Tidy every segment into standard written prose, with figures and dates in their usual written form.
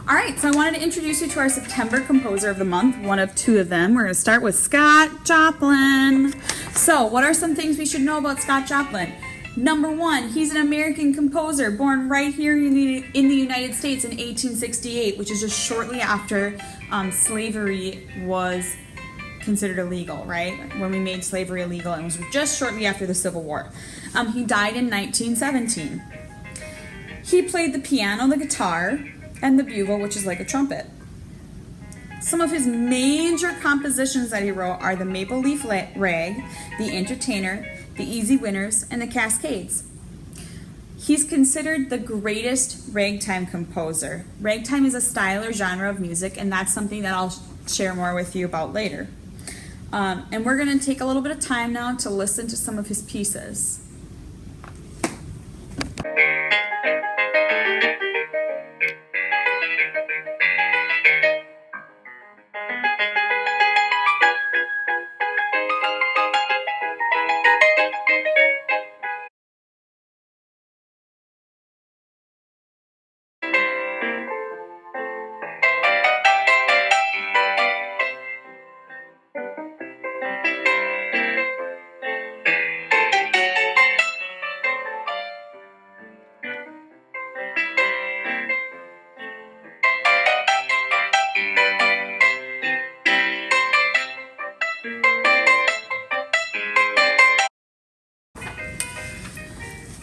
All right, so I wanted to introduce you to our September Composer of the Month, one of two of them. We're going to start with Scott Joplin. So, what are some things we should know about Scott Joplin? Number one, he's an American composer born right here in the United States in 1868, which is just shortly after slavery was considered illegal, right? When we made slavery illegal, and it was just shortly after the Civil War. He died in 1917. He played the piano, the guitar, and the bugle, which is like a trumpet. Some of his major compositions that he wrote are the Maple Leaf Rag, the Entertainer, the Easy Winners, and the Cascades. He's considered the greatest ragtime composer. Ragtime is a style or genre of music, and that's something that I'll share more with you about later. And we're going to take a little bit of time now to listen to some of his pieces.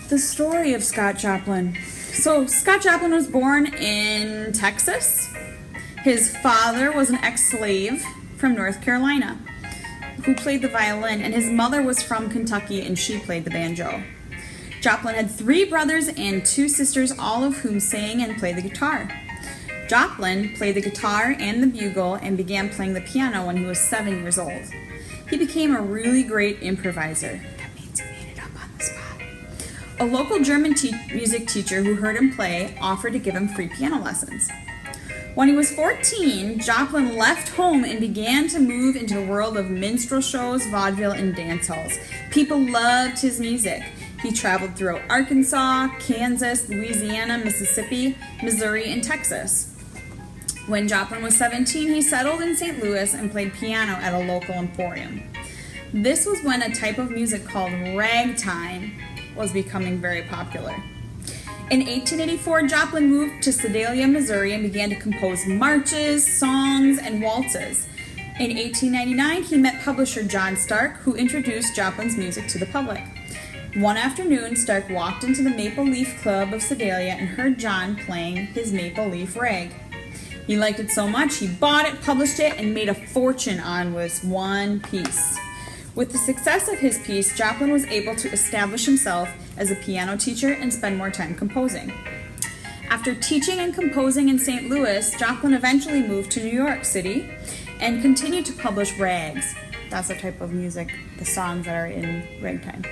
The story of Scott Joplin. So Scott Joplin was born in Texas. His father was an ex-slave from North Carolina who played the violin, and his mother was from Kentucky and she played the banjo. Joplin had 3 brothers and 2 sisters, all of whom sang and played the guitar. Joplin played the guitar and the bugle and began playing the piano when he was 7 years old. He became a really great improviser. A local German music teacher who heard him play offered to give him free piano lessons. When he was 14, Joplin left home and began to move into the world of minstrel shows, vaudeville, and dance halls. People loved his music. He traveled throughout Arkansas, Kansas, Louisiana, Mississippi, Missouri, and Texas. When Joplin was 17, he settled in St. Louis and played piano at a local emporium. This was when a type of music called ragtime was becoming very popular. In 1884, Joplin moved to Sedalia, Missouri, and began to compose marches, songs, and waltzes. In 1899, he met publisher John Stark, who introduced Joplin's music to the public. One afternoon, Stark walked into the Maple Leaf Club of Sedalia and heard John playing his Maple Leaf Rag. He liked it so much, he bought it, published it, and made a fortune on this one piece. With the success of his piece, Joplin was able to establish himself as a piano teacher and spend more time composing. After teaching and composing in St. Louis, Joplin eventually moved to New York City and continued to publish rags. That's the type of music, the songs that are in ragtime.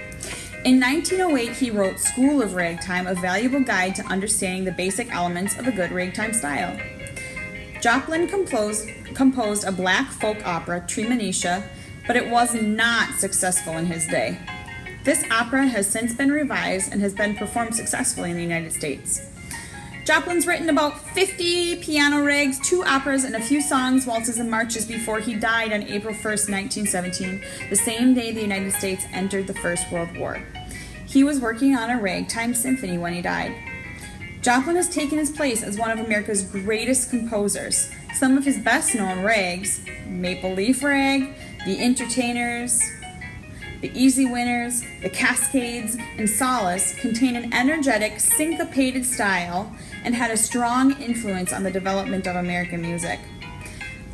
In 1908, he wrote School of Ragtime, a valuable guide to understanding the basic elements of a good ragtime style. Joplin composed a black folk opera, Treemonisha, but it was not successful in his day. This opera has since been revised and has been performed successfully in the United States. Joplin's written about 50 piano rags, 2 operas, and a few songs, waltzes, and marches before he died on April 1st, 1917, the same day the United States entered the First World War. He was working on a ragtime symphony when he died. Joplin has taken his place as one of America's greatest composers. Some of his best-known rags, Maple Leaf Rag, the Entertainers, the Easy Winners, the Cascades, and Solace, contain an energetic, syncopated style and had a strong influence on the development of American music.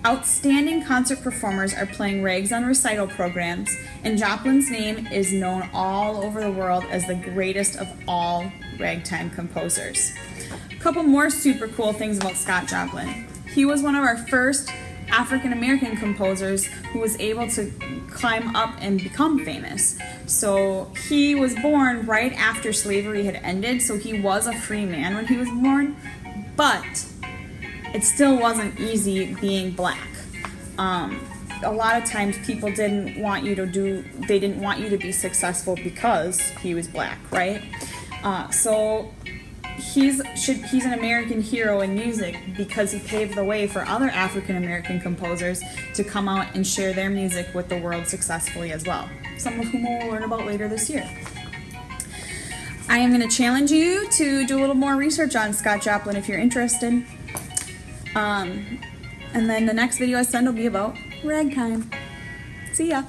Outstanding concert performers are playing rags on recital programs, and Joplin's name is known all over the world as the greatest of all ragtime composers. A couple more super cool things about Scott Joplin. He was one of our first African-American composers who was able to climb up and become famous. So he was born right after slavery had ended, so he was a free man when he was born, but it still wasn't easy being black. A lot of times people didn't want you to be successful because he was black, right? So he's an American hero in music because he paved the way for other African American composers to come out and share their music with the world successfully as well, some of whom we'll learn about later this year. I am going to challenge you to do a little more research on Scott Joplin if you're interested. And then the next video I send will be about ragtime. See ya!